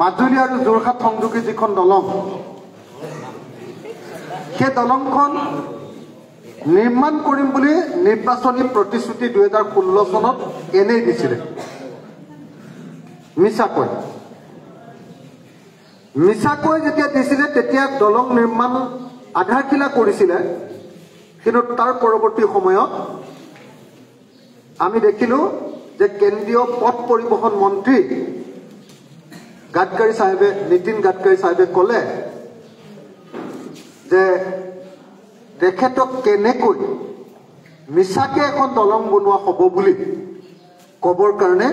মাজুলী আৰু যোৰহাট সংযোগী যিখন দলং সেই দলংখন নিৰ্মাণ কৰিম বুলি নিৰ্বাচনী প্ৰতিশ্ৰুতি 2016 চনত এনেই দিছিলে মিছাকৈ যেতিয়া দিছিলে তেতিয়া দলং নিৰ্মাণ আধাৰশিলা কৰিছিলে কিন্তু তাৰ পৰৱৰ্তী সময়ত আমি দেখিলো যে কেন্দ্ৰীয় পথ পৰিবহণ মন্ত্ৰী নীতিন গাডকাৰী সাহেবে ক'লে যে তেখেতক কেনেকৈ মিছাকে এখন দলং বনোৱা হ'ব বুলি ক'বৰ কাৰণে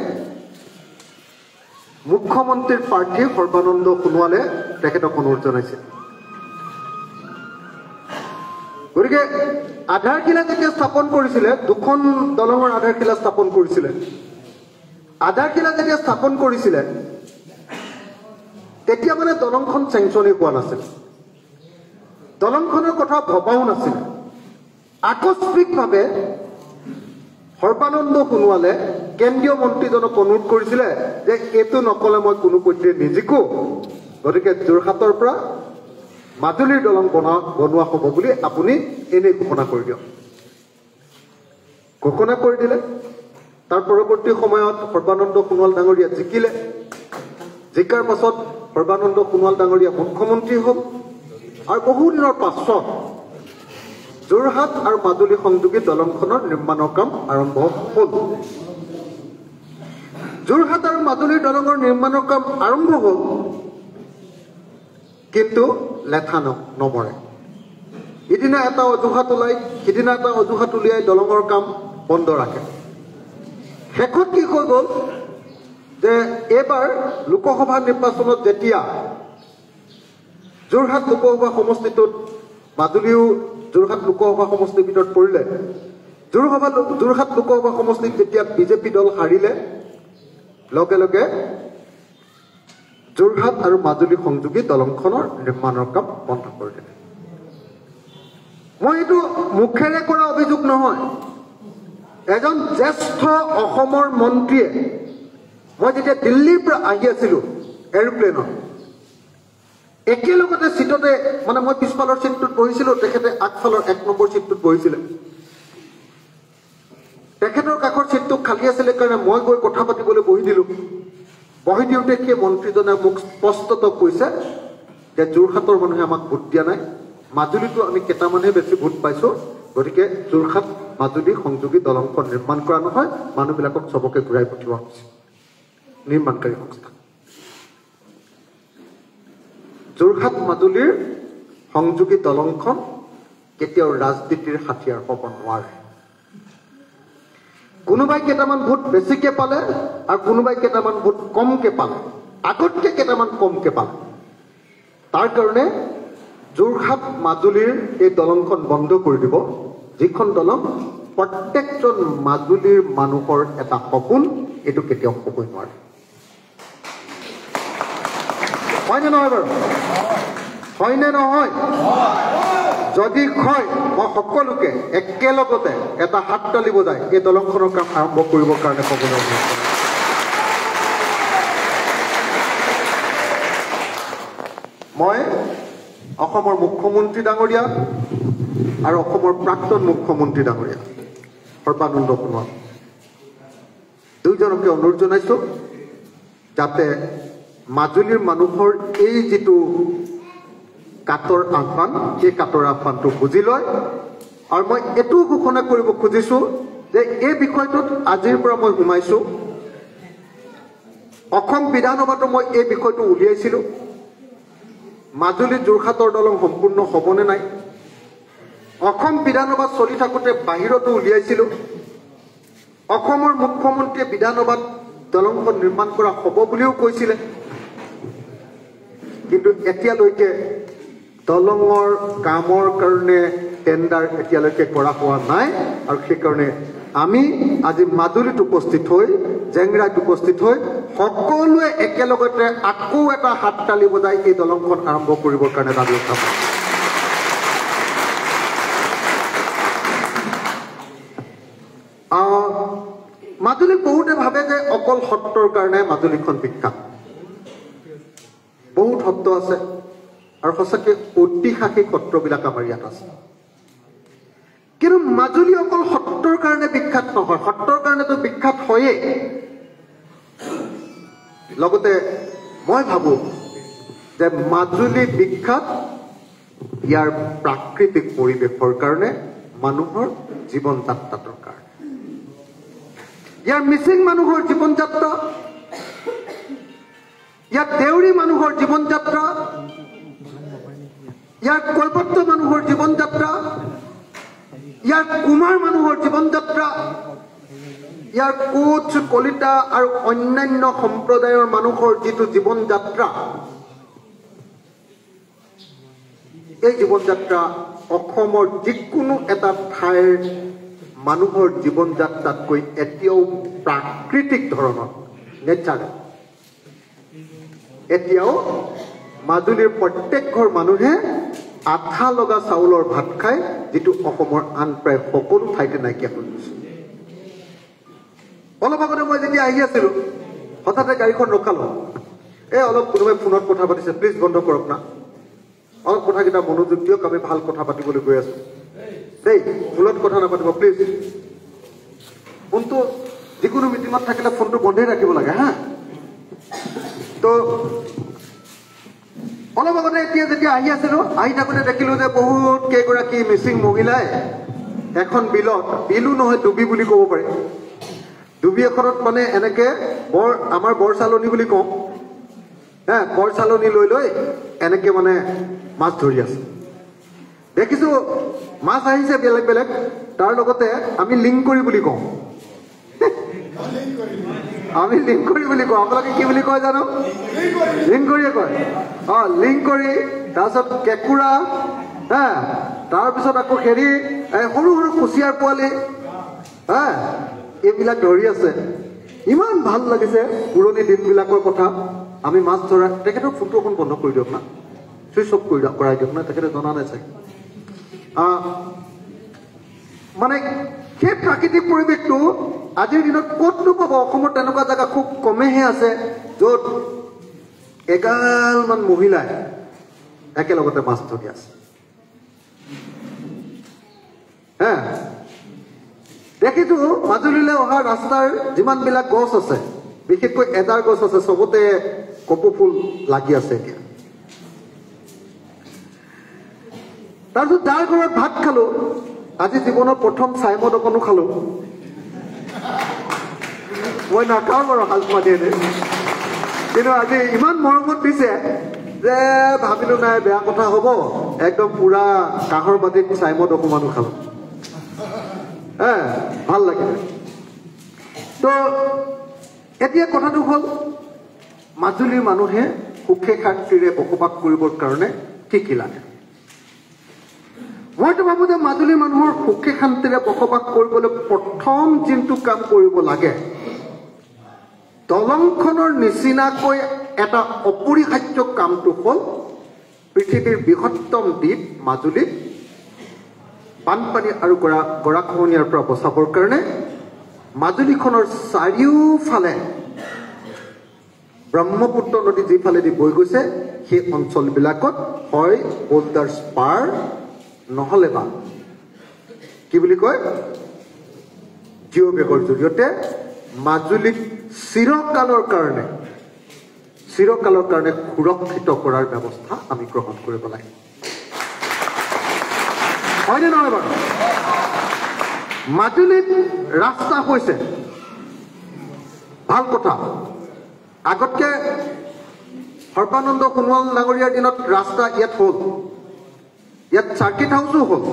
মুখ্যমন্ত্ৰীৰ প্ৰাৰ্থী সৰ্বানন্দ সোণোৱালে তেখেতক অনুৰোধ জনাইছিল গতিকে আধাৰশিলা যেতিয়া স্থাপন কৰিছিলে দুখন দলঙৰ আধাৰশিলা স্থাপন কৰিছিলে আধাৰশিলা যেতিয়া স্থাপন কৰিছিলে তেতিয়া মানে দলংখন চেংচনি হোৱা নাছিল দলংখনৰ কথা ভবাও নাছিল আকস্মিকভাৱে সৰ্বানন্দ সোণোৱালে কেন্দ্ৰীয় মন্ত্ৰীজনক অনুৰোধ কৰিছিলে যে এইটো নকলে মই কোনো পধ্যে নিজিকো গতিকে যোৰহাটৰ পৰা মাজুলীৰ দলং বনোৱা হ'ব বুলি আপুনি এনেই ঘোষণা কৰি দিয়ক ঘোষণা কৰি দিলে তাৰ পৰৱৰ্তী সময়ত সৰ্বানন্দ সোণোৱাল ডাঙৰীয়া জিকিলে জিকাৰ পাছত সৰ্বানন্দ সোণোৱাল ডাঙৰীয়া মুখ্যমন্ত্ৰী হ'ল আৰু বহুদিনৰ পাছত যোৰহাট আৰু মাজুলী সংযোগী দলংখনৰ নিৰ্মাণৰ কাম আৰম্ভ হ'ল যোৰহাট আৰু মাজুলীৰ দলঙৰ নিৰ্মাণৰ কাম আৰম্ভ হ'ল কিন্তু লেঠা নমৰে ইদিনা এটা অজুহাত ওলাই সিদিনা এটা অজুহাত উলিয়াই দলঙৰ কাম বন্ধ ৰাখে শেষত কি হৈ গ'ল যে এইবাৰ লোকসভা নিৰ্বাচনত যেতিয়া যোৰহাট লোকসভা সমষ্টিটোত মাজুলীও যোৰহাট লোকসভা সমষ্টিৰ ভিতৰত পৰিলে যোৰহাট লোকসভা সমষ্টিত যেতিয়া বিজেপি দল হাৰিলে লগে লগে যোৰহাট আৰু মাজুলী সংযোগী দলংখনৰ নিৰ্মাণৰ কাম বন্ধ কৰি দিলে মই এইটো মুখেৰে কৰা অভিযোগ নহয় এজন জ্যেষ্ঠ অসমৰ মন্ত্ৰীয়ে মই যেতিয়া দিল্লীৰ পৰা আহি আছিলো এৰোপ্লেনত একেলগতে সিটতে মানে মই পিছফালৰ সিটটোত বহিছিলো তেখেতে আগফালৰ 1 নম্বৰ সিটটোত বহিছিলে তেখেতৰ কাষৰ সিটটো খালি আছিল কাৰণে মই গৈ কথা পাতিবলৈ বহি দিলো বহি দিওঁতে কি মন্ত্ৰীজনে মোক স্পষ্টত কৈছে যে যোৰহাটৰ মানুহে আমাক ভোট দিয়া নাই মাজুলীটো আমি কেইটামানহে বেছি ভোট পাইছো গতিকে যোৰহাট মাজুলী সংযোগী দলংখন নিৰ্মাণ কৰা নহয় মানুহবিলাকক সবকে ঘূৰাই পঠিওৱা হৈছে নিৰ্মাণকাৰী সংস্থা যোৰহাট মাজুলীৰ সংযোগী দলংখন কেতিয়াও ৰাজনীতিৰ হাতিয়াৰ হ'ব নোৱাৰে কোনোবাই কেইটামান ভোট বেছিকে পালে আৰু কোনোবাই কেইটামান ভোট কমকে পালে আগতকে কেইটামান কমকে পালে তাৰ কাৰণে যোৰহাট মাজুলীৰ এই দলংখন বন্ধ কৰি দিব যিখন দলং প্ৰত্যেকজন মাজুলীৰ মানুহৰ এটা সপোন এইটো কেতিয়াও হ'বই নোৱাৰে হয়নে নহয় বাৰু হয়নে নহয় যদি হয় মই সকলোকে একেলগতে এটা হাততালি বজাই এই দলংখনৰ কাম আৰম্ভ কৰিবৰ কাৰণে ক'বলৈ মই অসমৰ মুখ্যমন্ত্ৰী ডাঙৰীয়া আৰু অসমৰ প্ৰাক্তন মুখ্যমন্ত্ৰী ডাঙৰীয়া সৰ্বানন্দ সোণোৱাল দুইজনকে অনুৰোধ জনাইছো যাতে মাজুলীৰ মানুহৰ এই যিটো কাটৰ আহ্বান সেই কাটৰ আহ্বানটো বুজি লয় আৰু মই এইটো ঘোষণা কৰিব খুজিছো যে এই বিষয়টোত আজিৰ পৰা মই সোমাইছো অসম বিধানসভাতো মই এই বিষয়টো উলিয়াইছিলো মাজুলী যোৰহাটৰ দলং সম্পূৰ্ণ হ'বনে নাই অসম বিধানসভাত চলি থাকোঁতে বাহিৰতো উলিয়াইছিলো অসমৰ মুখ্যমন্ত্ৰীয়ে বিধানসভাত দলংখন নিৰ্মাণ কৰা হ'ব বুলিও কৈছিলে কিন্তু এতিয়ালৈকে দলঙৰ কামৰ কাৰণে টেণ্ডাৰ এতিয়ালৈকে কৰা হোৱা নাই আৰু সেইকাৰণে আমি আজি মাজুলীত উপস্থিত হৈ জেংৰাইত উপস্থিত হৈ সকলোৱে একেলগতে আকৌ এটা হাততালি বজাই এই দলংখন আৰম্ভ কৰিবৰ কাৰণে দাবী উঠাম মাজুলী বহুতে ভাবে যে অকল সত্ৰৰ কাৰণে মাজুলীখন বিখ্যাত বহুত সত্ৰ আছে আৰু সঁচাকৈ ঐতিহাসিক সত্ৰবিলাক আমাৰ ইয়াত আছে কিন্তু মাজুলী অকল সত্ৰৰ কাৰণে বিখ্যাত নহয় সত্ৰৰ কাৰণেতো বিখ্যাত হয়েই লগতে মই ভাবো যে মাজুলী বিখ্যাত ইয়াৰ প্ৰাকৃতিক পৰিৱেশৰ কাৰণে মানুহৰ জীৱন যাত্ৰাটোৰ কাৰণে ইয়াৰ মিচিং মানুহৰ জীৱন যাত্ৰা ইয়াৰ দেউৰী মানুহৰ জীৱন যাত্ৰা ইয়াৰ কৈবৰ্ত মানুহৰ জীৱন যাত্ৰা ইয়াৰ কুমাৰ মানুহৰ জীৱন যাত্ৰা ইয়াৰ কোচ কলিতা আৰু অন্যান্য সম্প্ৰদায়ৰ মানুহৰ যিটো জীৱন যাত্ৰা এই জীৱন যাত্ৰা অসমৰ যিকোনো এটা ঠাইৰ মানুহৰ জীৱন যাত্ৰাতকৈ এতিয়াও প্ৰাকৃতিক ধৰণৰ নেচাৰেল এতিয়াও মাজুলীৰ প্ৰত্যেক ঘৰ মানুহে আঠা লগা চাউলৰ ভাত খায় যিটো অসমৰ আন প্ৰায় সকলো ঠাইতে নাইকিয়া হৈ গৈছে অলপ আগতে মই যেতিয়া আহি আছিলো হঠাতে গাড়ীখন ৰখালো অলপ কোনোবাই ফোনত কথা পাতিছে প্লিজ বন্ধ কৰক না অলপ কথাকেইটা মনোযোগ দিয়ক আমি ভাল কথা পাতিবলৈ গৈ আছো দেই ভুলত কথা নাপাতিব প্লিজ ফোনটো যিকোনো মিটিঙত থাকিলে ফোনটো বন্ধই ৰাখিব লাগে হা তো অলপ আগতে এতিয়া যেতিয়া আহি আছিলো আহি থাকোঁতে দেখিলো যে বহুত কেইগৰাকী মিচিং মহিলাই এখন বিলো নহয় ডুবি বুলি ক'ব পাৰি ডুবি এখনত মানে এনেকে আমাৰ বৰ চালনী বুলি কওঁ বৰ চালনী লৈ লৈ এনেকে মানে মাছ ধৰি আছে দেখিছো মাছ আহিছে বেলেগ বেলেগ তাৰ লগতে আমি লিংকৰি বুলি কওঁ আমি লিংকৰি বুলি কওঁ আপোনালোকে কি বুলি কয় জানো লিংকৰিয়ে কয় লিংকৰি তাৰপিছত কেঁকুৰা তাৰপিছত আকৌ হেৰি সৰু সৰু কুচিয়াৰ পোৱালি এইবিলাক ধৰি আছে ইমান ভাল লাগিছে পুৰণি দিনবিলাকৰ কথা আমি মাছ ধৰা তেখেতৰ ফোনটো অকণ বন্ধ কৰি দিয়ক না চুইচ অফ কৰাই দিয়ক না তেখেতে জনা নাই চাগে মানে সেই প্ৰাকৃতিক পৰিৱেশটো আজিৰ দিনত ক'তনো পাব অসমত তেনেকুৱা জেগা খুব কমেহে আছে য'ত এগালমান মহিলাই একেলগতে মাছ ধৰি আছে দেখিছো মাজুলীলৈ অহা ৰাস্তাৰ যিমানবিলাক গছ আছে বিশেষকৈ এডাৰ গছ আছে চবতে কপৌ ফুল লাগি আছে এতিয়া তাৰপিছত যাৰ ঘৰত ভাত খালো আজি জীৱনৰ প্ৰথম চাইমদ অকণো খালো মই নাখাওঁ বাৰু হালমানি এনে কিন্তু আজি ইমান মৰমত দিছে যে ভাবিলো নাই বেয়া কথা হ'ব একদম পুৰা কাঁহৰ বাতিত চাইমদ অকণমানো খালো ভাল লাগিলে তো এতিয়া কথাটো হ'ল মাজুলীৰ মানুহে সুখে শান্তিৰে বসবাস কৰিবৰ কাৰণে কি কি লাগে মইতো ভাবো যে মাজুলীৰ মানুহৰ সুখে শান্তিৰে বসবাস কৰিবলৈ প্ৰথম যোনটো কাম কৰিব লাগে দলংখনৰ নিচিনাকৈ এটা অপৰিহাৰ্য কামটো হ'ল পৃথিৱীৰ বৃহত্তম দ্বীপ মাজুলীত বানপানী আৰু গৰাখহনীয়াৰ পৰা বচাবৰ কাৰণে মাজুলীখনৰ চাৰিওফালে ব্ৰহ্মপুত্ৰ নদী যিফালেদি বৈ গৈছে সেই অঞ্চলবিলাকত হয় বোল্ডাৰ্ছ পাৰ নহ'লে বা কি বুলি কয় জিঅ' বেগৰ জৰিয়তে মাজুলীক চিৰকালৰ কাৰণে সুৰক্ষিত কৰাৰ ব্যৱস্থা আমি গ্ৰহণ কৰিব লাগে হয়নে নহয় বাৰু মাজুলীত ৰাস্তা হৈছে ভাল কথা আগতকে সৰ্বানন্দ সোণোৱাল ডাঙৰীয়াৰ দিনত ৰাস্তা ইয়াত হ'ল ইয়াত চাৰ্কিট হাউচো হ'ল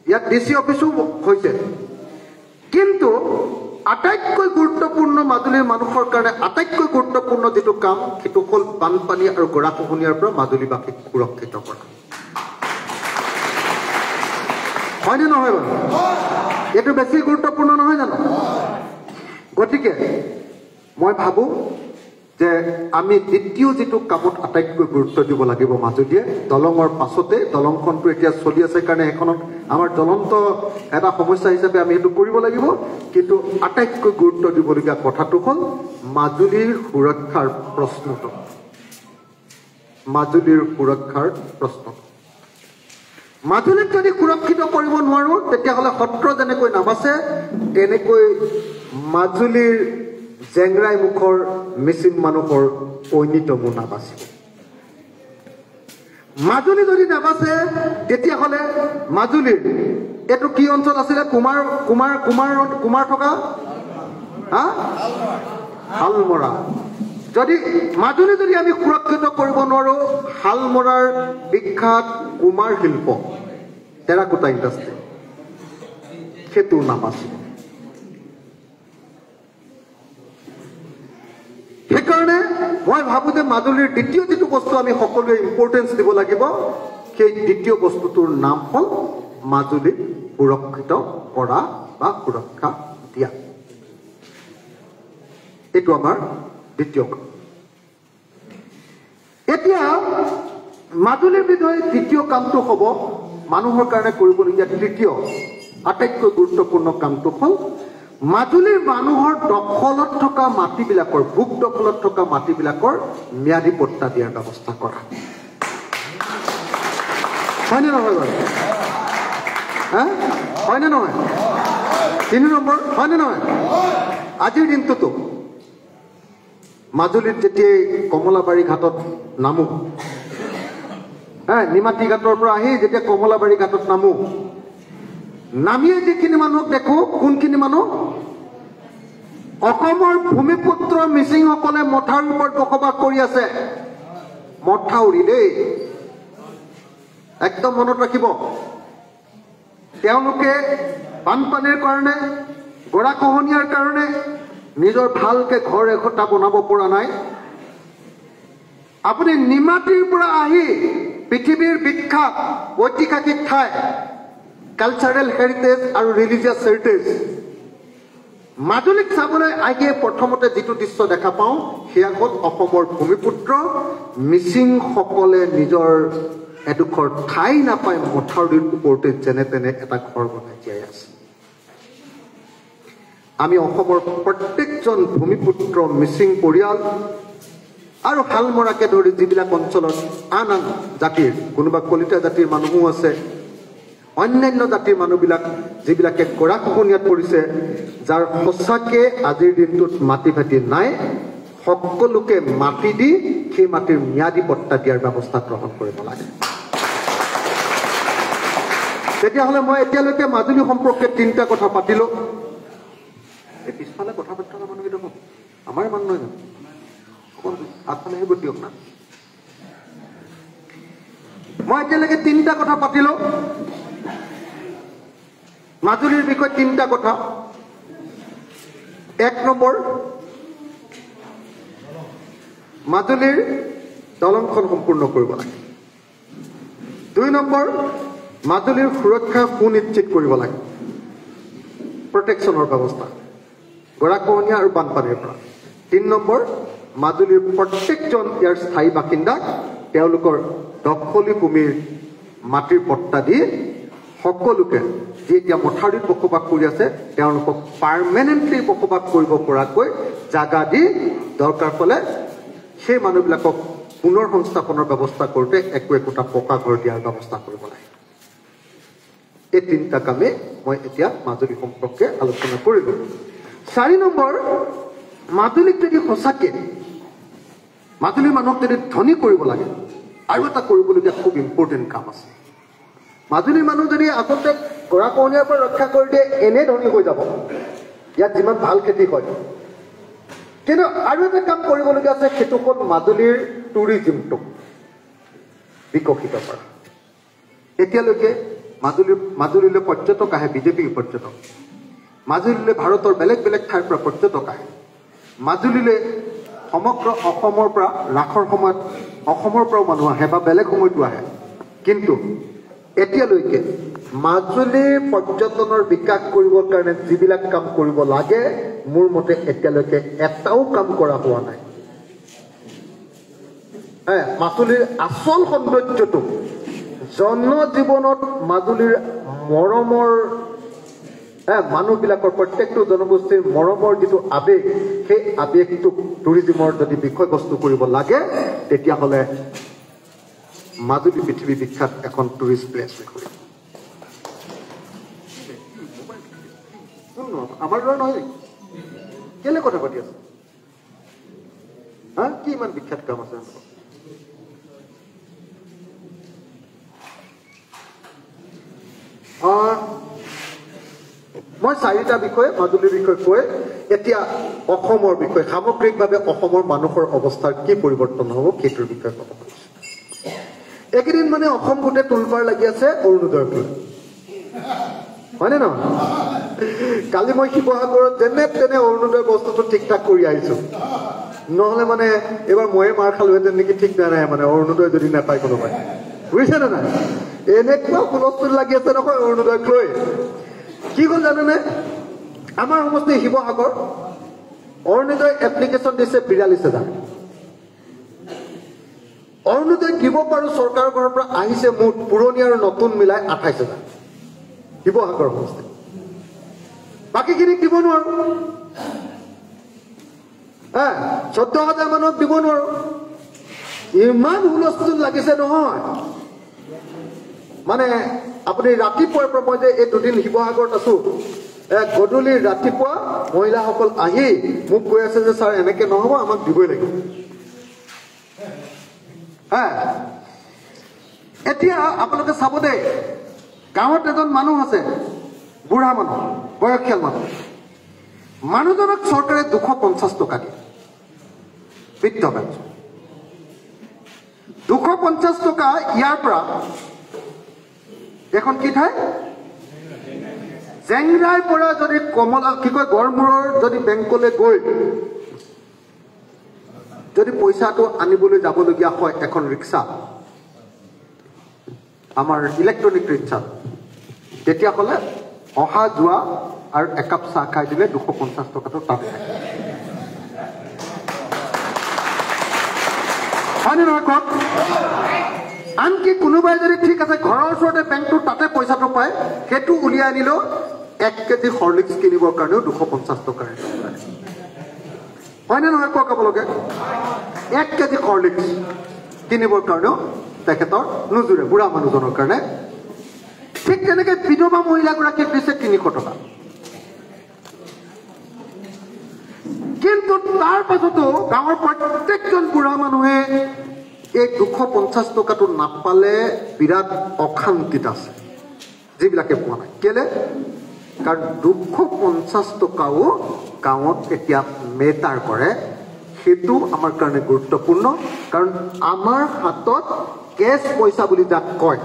ইয়াত ডিচি অফিচো হৈছে কিন্তু আটাইতকৈ গুৰুত্বপূৰ্ণ মাজুলীৰ মানুহৰ কাৰণে আটাইতকৈ গুৰুত্বপূৰ্ণ যিটো কাম সেইটো হ'ল বানপানী আৰু গৰাখহনীয়াৰ পৰা মাজুলীবাসীক সুৰক্ষিত কৰা হয়নে নহয় বাৰু এইটো বেছি গুৰুত্বপূৰ্ণ নহয় জানো গতিকে মই ভাবোঁ যে আমি দ্বিতীয় যিটো কামত আটাইতকৈ গুৰুত্ব দিব লাগিব মাজুলীয়ে দলঙৰ পাছতে দলংখনটো এতিয়া চলি আছে কাৰণে এখনত আমাৰ জ্বলন্ত এটা সমস্যা হিচাপে আমি এইটো কৰিব লাগিব কিন্তু আটাইতকৈ গুৰুত্ব দিবলগীয়া কথাটো হ'ল মাজুলীৰ সুৰক্ষাৰ প্ৰশ্নটো মাজুলীৰ সুৰক্ষাৰ প্ৰশ্ন মাজুলীক যদি সুৰক্ষিত কৰিব নোৱাৰো তেতিয়াহ'লে সত্ৰ যেনেকৈ নাবাচে তেনেকৈ মাজুলীৰ জেংৰাই মুখৰ মিচিং মানুহৰ ঐনিতমো নাবাচিব মাজুলী যদি নাবাচে তেতিয়াহ'লে মাজুলীৰ এইটো কি অঞ্চল আছিলে কুমাৰ থকা হালমৰা যদি মাজুলী যদি আমি সুৰক্ষিত কৰিব নোৱাৰো হালমৰাৰ বিখ্যাত কুমাৰ শিল্প টেৰাকোটা ইণ্ডাষ্ট্ৰী সেইটো নাবাচিব সেইকাৰণে মই ভাবো যে মাজুলীৰ দ্বিতীয় যিটো বস্তু আমি সকলোৱে ইম্পৰ্টেঞ্চ দিব লাগিব সেই দ্বিতীয় বস্তুটোৰ নাম হ'ল মাজুলীক সুৰক্ষিত কৰা বা সুৰক্ষা দিয়া এইটো আমাৰ দ্বিতীয় এতিয়া মাজুলীৰ বিষয়ে দ্বিতীয় কামটো হ'ব মানুহৰ কাৰণে কৰিবলগীয়া তৃতীয় আটাইতকৈ গুৰুত্বপূৰ্ণ কামটো হ'ল মাজুলীৰ মানুহৰ দখলত থকা মাটিবিলাকৰ ভোগ দখলত থকা মাটিবিলাকৰ ম্যাদী পট্টা দিয়াৰ ব্যৱস্থা কৰা হয়নে নহয় বাৰু হয়নে নহয় 3 নম্বৰ হয়নে নহয় আজিৰ দিনটোতো মাজুলীত যেতিয়াই কমলাবাৰী ঘাটত নামো নিমাতী ঘাটৰ পৰা আহি যেতিয়া কমলাবাৰী ঘাটত নামো নামিয়ে যিখিনি মানুহক দেখো কোনখিনি মানুহ অসমৰ ভূমিপুত্ৰ মিচিংসকলে মথাউৰিৰ ওপৰত বসবাস কৰি আছে মথাউৰি দেই একদম মনত ৰাখিব তেওঁলোকে বানপানীৰ কাৰণে গৰাখহনীয়াৰ কাৰণে নিজৰ ভালকে ঘৰ এটা বনাব পৰা নাই আপুনি নিমাতীৰ পৰা আহি পৃথিৱীৰ বিখ্যাত ঐতিহাসিক ঠাই কালচাৰেল হেৰিটেজ আৰু ৰিলিজিয়াছ হেৰিটেজ মাজুলীক চাবলৈ আগে প্ৰথমতে যিটো দৃশ্য দেখা পাওঁ সেয়া হ'ল অসমৰ ভূমিপুত্ৰ মিচিংসকলে নিজৰ এডোখৰ ঠাই নাপায় মথাউৰিৰ ওপৰতে যেনে তেনে এটা ঘৰ বনাই জীয়াই আছে আমি অসমৰ প্ৰত্যেকজন ভূমিপুত্ৰ মিচিং পৰিয়াল আৰু হালমৰাকে ধৰি যিবিলাক অঞ্চলত আন আন জাতিৰ কোনোবা কলিতা জাতিৰ মানুহো আছে অন্যান্য জাতিৰ মানুহবিলাক যিবিলাকে গৰাখহনীয়াত পৰিছে যাৰ সঁচাকে আজিৰ দিনটোত মাটি ভাটি নাই সকলোকে মাটি দি সেই মাটিৰ ম্যাদী পট্টা দিয়াৰ ব্যৱস্থা গ্ৰহণ কৰিব লাগে তেতিয়াহ'লে মই এতিয়ালৈকে মাজুলী সম্পৰ্কে 3টা কথা পাতিলো এই পিছফালে কথা পাতি থকা মানুহকেইটা আমাৰ মানুহ নহয় জানো আগফালে আহিব দিয়ক না মই এতিয়ালৈকে 3টা কথা পাতিলো মাজুলীৰ বিষয়ে 3টা কথা 1 নম্বৰ মাজুলীৰ দলংখন সম্পূৰ্ণ কৰিব লাগে 2 নম্বৰ মাজুলীৰ সুৰক্ষা সুনিশ্চিত কৰিব লাগে প্ৰটেকশ্যনৰ ব্যৱস্থা গৰাখহনীয়া আৰু বানপানীৰ পৰা 3 নম্বৰ মাজুলীৰ প্ৰত্যেকজন ইয়াৰ স্থায়ী বাসিন্দাক তেওঁলোকৰ দখলী ভূমিৰ মাটিৰ পট্টা দি সকলোকে যি এতিয়া মথাউৰিত বসবাস কৰি আছে তেওঁলোকক পাৰ্মানেণ্টলি বসবাস কৰিব পৰাকৈ জাগা দি দৰকাৰ হ'লে সেই মানুহবিলাকক পুনৰ সংস্থাপনৰ ব্যৱস্থা কৰোঁতে একোটা পকা ঘৰ দিয়াৰ ব্যৱস্থা কৰিব লাগে এই 3টা কামে মই এতিয়া মাজুলী সম্পৰ্কে আলোচনা কৰিলো 4 নম্বৰ মাজুলীক যদি সঁচাকে মাজুলীৰ মানুহক যদি ধনী কৰিব লাগে আৰু এটা কৰিবলগীয়া খুব ইম্পৰ্টেণ্ট কাম আছে মাজুলীৰ মানুহ যদি আচলতে গৰাখহনীয়াৰ পৰা ৰক্ষা কৰি দিয়ে এনে ধনী হৈ যাব ইয়াত যিমান ভাল খেতি হয় কিন্তু আৰু এটা কাম কৰিবলগীয়া আছে সেইটো হ'ল মাজুলীৰ টুৰিজিমটো বিকশিত কৰা এতিয়ালৈকে মাজুলীলৈ পৰ্যটক আহে বিজেপি পৰ্যটক মাজুলীলৈ ভাৰতৰ বেলেগ বেলেগ ঠাইৰ পৰা পৰ্যটক আহে মাজুলীলৈ সমগ্ৰ অসমৰ পৰা ৰাসৰ সময়ত অসমৰ পৰাও মানুহ আহে বা বেলেগ সময়তো আহে কিন্তু এতিয়ালৈকে মাজুলীৰ পৰ্যটনৰ বিকাশ কৰিবৰ কাৰণে যিবিলাক কাম কৰিব লাগে মোৰ মতে এতিয়ালৈকে এটাও কাম কৰা হোৱা নাই মাজুলীৰ আচল সৌন্দৰ্যটো জনজীৱনত মাজুলীৰ মৰমৰ মানুহবিলাকৰ প্ৰত্যেকটো জনগোষ্ঠীৰ মৰমৰ যিটো আবেগ সেই আবেগটোক টুৰিজিমৰ যদি বিষয়বস্তু কৰিব লাগে তেতিয়াহ'লে মাজুলী পৃথিৱী বিখ্যাত এখন টুৰিষ্ট প্লেচ মেকুৰী আমাৰ দৰে নহয় কেলে কথা পাতি আছে হা কি ইমান বিখ্যাত কাম আছে মই চাৰিটা বিষয়ে মাজুলীৰ বিষয়ে কৈ এতিয়া অসমৰ বিষয়ে সামগ্ৰিকভাৱে অসমৰ মানুহৰ অৱস্থাৰ কি পৰিৱৰ্তন হ'ব সেইটোৰ বিষয়ে ক'ব খুজিছোঁ এইকেইদিন মানে অসম গোটেই তুলপাৰ লাগি আছে অৰুণোদয়ক লৈ হয়নে নহয় কালি মই শিৱসাগৰত যেনে তেনে অৰুণোদয় বস্তুটো ঠিক ঠাক কৰি আহিছোঁ নহ'লে মানে এইবাৰ ময়ে মাৰ খালোহেঁতেন নেকি ঠিক নাই মানে অৰুণোদয় যদি নাপায় কোনোবাই বুজিছেনে নাই এনেকুৱা হুলস্থুল লাগি আছে নহয় অৰুণোদয়ক লৈ কি হ'ল জানেনে আমাৰ সমষ্টি শিৱসাগৰ অৰুণোদয় এপ্লিকেশ্যন দিছে ৪২,০০০ অৰুণোদয় দিব পাৰোঁ চৰকাৰৰ ঘৰৰ পৰা আহিছে মুঠ পুৰণি আৰু নতুন মিলাই ২৮,০০০ শিৱসাগৰ সমষ্টি বাকীখিনিক দিব নোৱাৰো ১৪,০০০ মানুহক দিব নোৱাৰো ইমান হুলস্থুল লাগিছে নহয় মানে আপুনি ৰাতিপুৱাৰ পৰা মই যে এই দুদিন শিৱসাগৰত আছো গধূলি ৰাতিপুৱা মহিলাসকল আহি মোক কৈ আছে যে ছাৰ এনেকে নহ'ব আমাক দিবই লাগিব এতিয়া আপোনালোকে চাব দেই গাঁৱত এজন মানুহ আছে বুঢ়া মানুহ বয়সীয়াল মানুহ মানুহজনক চৰকাৰে ২৫০ টকা দিয়ে বৃদ্ধ পেঞ্চন ২৫০ টকা ইয়াৰ পৰা এখন কি ঠাই জেংৰাই পৰা যদি কমলা কি কয় গড়মূৰৰ যদি বেংকলৈ গৈ যদি পইচাটো আনিবলৈ যাবলগীয়া হয় এখন ৰিক্সা আমাৰ ইলেক্ট্ৰনিক ৰিক্সা তেতিয়াহ'লে অহা যোৱা আৰু একাপ চাহ খাই দিলে ২৫০ টকাটো তাত থাকে হয়নে নহয় কওক আনকি কোনোবাই যদি ঠিক আছে ঘৰৰ ওচৰতে বেংকটো তাতে পইচাটো পায় সেইটো উলিয়াই আনিলেও ১ কেজি হৰলিক্স কিনিবৰ কাৰণেও ২৫০ টকাৰ হয়নে নহয় কওক আপোনালোকে 1 কেজি হৰলিক্স কিনিবৰ কাৰণেও তেখেতৰ নোজোৰে বুঢ়া মানুহজনৰ কাৰণে ঠিক তেনেকে বিধৱা মহিলাগৰাকীক দিছে ৩০০ টকা কিন্তু তাৰ পাছতো গাঁৱৰ প্ৰত্যেকজন বুঢ়া মানুহে এই ২৫০ টকাটো নাপালে বিৰাট অশান্তিত আছে যিবিলাকে পোৱা নাই কেলে কাৰণ ২৫০ টকাও গাঁৱত এতিয়া মেটাৰ কৰে সেইটো আমাৰ কাৰণে গুৰুত্বপূৰ্ণ কাৰণ আমাৰ হাতত কেছ পইচা বুলি যাক কয়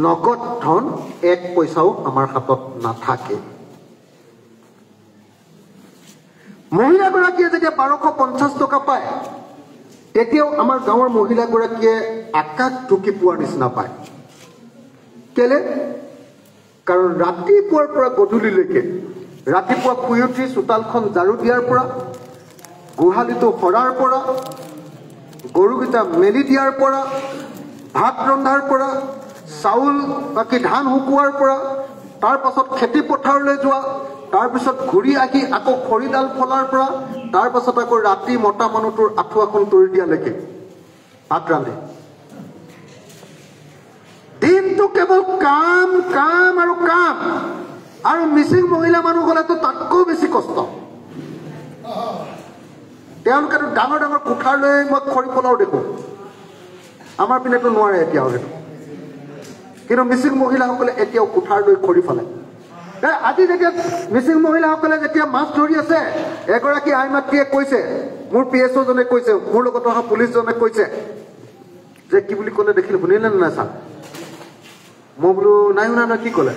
নগদ ধন ১ পইচাও আমাৰ হাতত নাথাকে মহিলাগৰাকীয়ে যেতিয়া ১২৫০ টকা পায় তেতিয়াও আমাৰ গাঁৱৰ মহিলাগৰাকীয়ে আকাশ ঢুকি পোৱাৰ নিচিনা পায় কেলে কাৰণ ৰাতিপুৱাৰ পৰা গধূলিলৈকে ৰাতিপুৱা শুই উঠি চোতালখন ঝাৰু দিয়াৰ পৰা গোহালিটো সৰাৰ পৰা গৰুকেইটা মেলি দিয়াৰ পৰা ভাত ৰন্ধাৰ পৰা চাউল বাকী ধান শুকুৱাৰ পৰা তাৰ পাছত খেতি পথাৰলৈ যোৱা তাৰ পিছত ঘূৰি আহি আকৌ খৰিডাল ফলাৰ পৰা তাৰ পাছত আকৌ ৰাতি মতা মানুহটোৰ আঁঠুৱাখন তৰি দিয়ালৈকে ভাত ৰান্ধে দিনটো কেৱল কাম কাম আৰু কাম আৰু মিচিং মহিলা মানুহ হ'লেতো তাতকৈ বেছি কষ্ট তেওঁলোকেতো ডাঙৰ ডাঙৰ কোঠাৰ লৈ মই খৰি ফলাও দেখোঁ আমাৰ পিনেতো নোৱাৰে এতিয়াও সেইটো কিন্তু মিচিং মহিলাসকলে এতিয়াও কোঠাৰ লৈ খৰি ফলে আজি যেতিয়া মিচিং মহিলাসকলে যেতিয়া মাছ ধৰি আছে এগৰাকী আই মাতৃয়ে কৈছে মোৰ PSO জনে কৈছে মোৰ লগত অহা পুলিচজনে কৈছে যে কি বুলি ক'লে দেখিলে শুনিলে নাই ছাৰ মই বোলো নাই শুনা নহয় কি ক'লে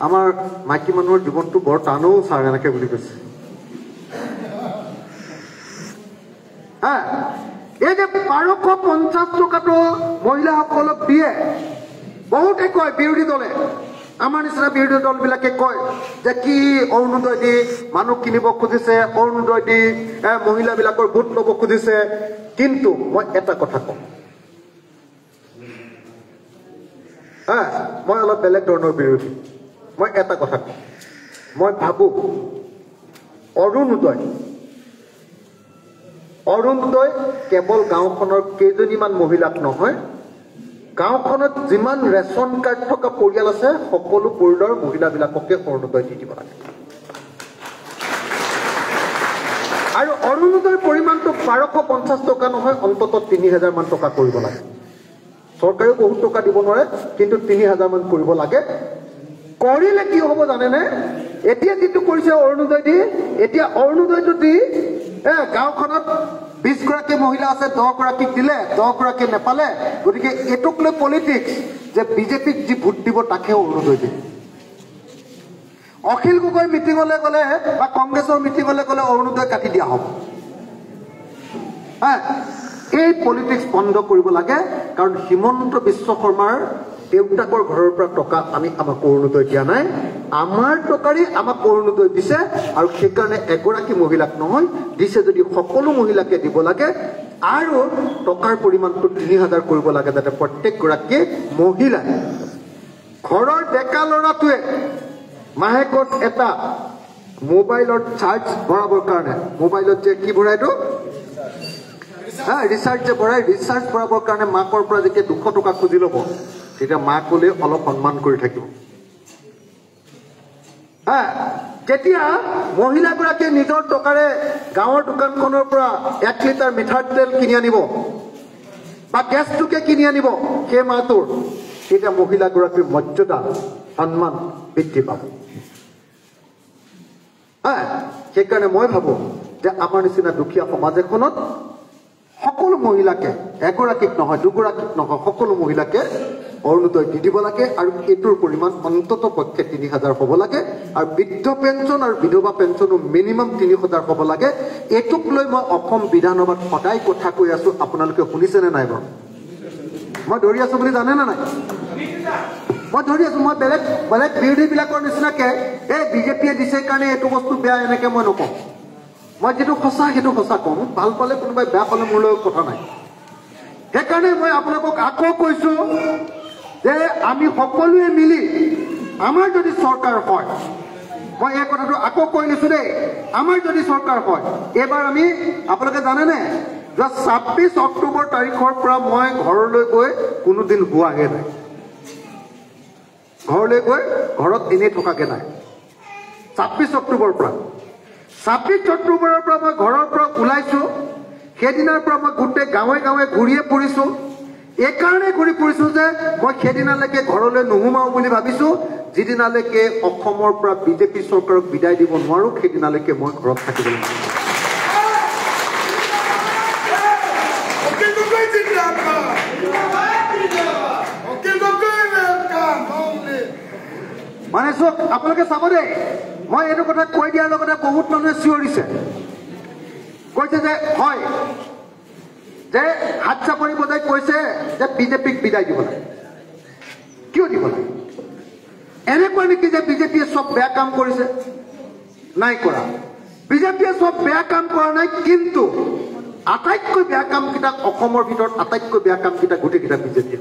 আমাৰ মাইকী মানুহৰ জীৱনটো বৰ টানো ছাৰ এনেকে বুলি কৈছে এই যে ১২৫০ টকাটো মহিলাসকলক দিয়ে বহুতে কয় বিৰোধী দলে আমাৰ নিচিনা বিৰোধী দলবিলাকে কয় যে কি অৰুণোদয় দি মানুহ কিনিব খুজিছে অৰুণোদয় দি মহিলাবিলাকৰ ভোট ল'ব খুজিছে কিন্তু মই এটা কথা কওঁ মই অলপ বেলেগ ধৰণৰ বিৰোধী মই এটা কথা কওঁ মই ভাবোঁ অৰুণোদয় কেৱল গাঁওখনৰ কেইজনীমান মহিলাক নহয় গাঁওখনত যিমান ৰেচন কাৰ্ড থকা পৰিয়াল আছে সকলো পৰিয়ালৰ মহিলাবিলাককে অৰুণোদয় দি দিব লাগে আৰু অৰুণোদয়ৰ পৰিমাণটো 1250 টকা নহয় অন্ততঃ 3000 মান টকা কৰিব লাগে চৰকাৰেও বহুত টকা দিব নোৱাৰে কিন্তু 3000 মান কৰিব লাগে কৰিলে কি হ'ব জানেনে এতিয়া যেটো কৰিছে অৰুণোদয় দি এতিয়া অৰুণোদয়টো দি গাঁওখনত 20 গৰাকী মহিলা আছে 10 গৰাকীক দিলে 10 গৰাকী নেপালে গতিকে এটুক লৈ পলিটিক্স যে বিজেপিক যি ভোট দিব তাকে অৰুণোদয় দিয়ে অখিল গগৈ মিটিংলৈ গ'লে বা কংগ্ৰেছৰ মিটিংলৈ গ'লে অৰুণোদয় কাটি দিয়া হ'ব এই পলিটিক্স বন্ধ কৰিব লাগে কাৰণ হিমন্ত বিশ্ব শৰ্মাৰ দেউতাকৰ ঘৰৰ পৰা টকা আমি আমাক অৰুণোদয় দিয়া নাই আমাৰ টকাৰে আমাক অৰুণোদয় দিছে আৰু সেইকাৰণে এগৰাকী মহিলাক নহয় দিছে যদি সকলো মহিলাকে দিব লাগে আৰু টকাৰ পৰিমাণটো 3000 কৰিব লাগে যাতে প্ৰত্যেক গৰাকী মহিলা ঘৰৰ ডেকা ল'ৰাটোৱে মাহেকত এটা মোবাইলৰ চাৰ্জ ভৰাবৰ কাৰণে মোবাইলত যে কি ভৰাইটো ৰিচাৰ্জ যে ভৰাই ৰিচাৰ্জ ভৰাবৰ কাৰণে মাকৰ পৰা যেতিয়া 200 টকা খুজি ল'ব তেতিয়া মাকলে অলপ সন্মান কৰি থাকিব যেতিয়া মহিলাগৰাকীয়ে নিজৰ টকাৰে গাঁৱৰ দোকানখনৰ পৰা 1 লিটাৰ মিঠাৰ তেল কিনি আনিব বা গেছটোকে কিনি আনিব সেই মাহটোৰ তেতিয়া মহিলাগৰাকীৰ মৰ্যাদা সন্মান বৃদ্ধি পাব সেইকাৰণে মই ভাবো যে আমাৰ নিচিনা দুখীয়া সমাজ এখনত সকলো মহিলাকে এগৰাকীক নহয় দুগৰাকীক নহয় সকলো মহিলাকে অৰুণোদয় দি দিব লাগে আৰু এটোৰ পৰিমাণ অন্ততঃ পক্ষে 3000 হ'ব লাগে আৰু বৃদ্ধ পেঞ্চন আৰু বিধৱা পেঞ্চনো মিনিমাম 3000 হ'ব লাগে এটুক লৈ মই অসম বিধানসভাত সদায় কথা কৈ আছো আপোনালোকে শুনিছেনে নাই বাৰু মই ধৰি আছো বুলি জানে না নাই মই ধৰি আছো মই বেলেগ বিৰোধী বিলাকৰ নিচিনাকে এই বিজেপিয়ে দিছে কাৰণে এটো বস্তু বেয়া এনেকে মই নকওঁ মই যেটো সঁচা হেতু সঁচা কম ভাল পালে কোনোবাই বেয়া পালে মোৰ লগত কথা নাই সেইকাৰণে মই আপোনালোকক আকৌ কৈছো যে আমি সকলোৱে মিলি আমাৰ যদি চৰকাৰ হয় মই এই কথাটো আকৌ কৈ লৈছো দেই আমাৰ যদি চৰকাৰ হয় এবাৰ আমি আপোনালোকে জানেনে 26 অক্টোবৰ তাৰিখৰ পৰা মই ঘৰলৈ গৈ কোনোদিন হোৱাগে নাই ঘৰলৈ গৈ ঘৰত এনেই থকাকে নাই 26 অক্টোবৰ পৰা 26 অক্টোবৰৰ পৰা মই ঘৰৰ পৰা ওলাইছো সেইদিনাৰ পৰা মই গোটেই গাঁৱে গাঁৱে ঘূৰিয়ে ফুৰিছো এইকাৰণে ঘূৰি ফুৰিছো যে মই সেইদিনালৈকে ঘৰলৈ নোসোমাও বুলি ভাবিছো যিদিনালৈকে অসমৰ পৰা বিজেপি চৰকাৰক বিদায় দিব নোৱাৰো সেইদিনালৈকে মই ঘৰত থাকিব লাগিব মানে চোক আপোনালোকে চাব দেই মই এইটো কথা কৈ দিয়াৰ লগতে বহুত মানুহে চিঞৰিছে কৈছে যে হয় যে হাত চাপৰি বজাই কৈছে যে বিজেপিক বিদায় দিব লাগে কিয় দিব লাগে এনেকুৱা নেকি যে বিজেপিয়ে সব বেয়া কাম কৰিছে নাই কৰা বিজেপিয়ে সব বেয়া কাম কৰা নাই কিন্তু আটাইতকৈ বেয়া কাম কিটা অসমৰ ভিতৰত আটাইতকৈ বেয়া কাম কিটা গোটেইকেইটা বিজেপিয়ে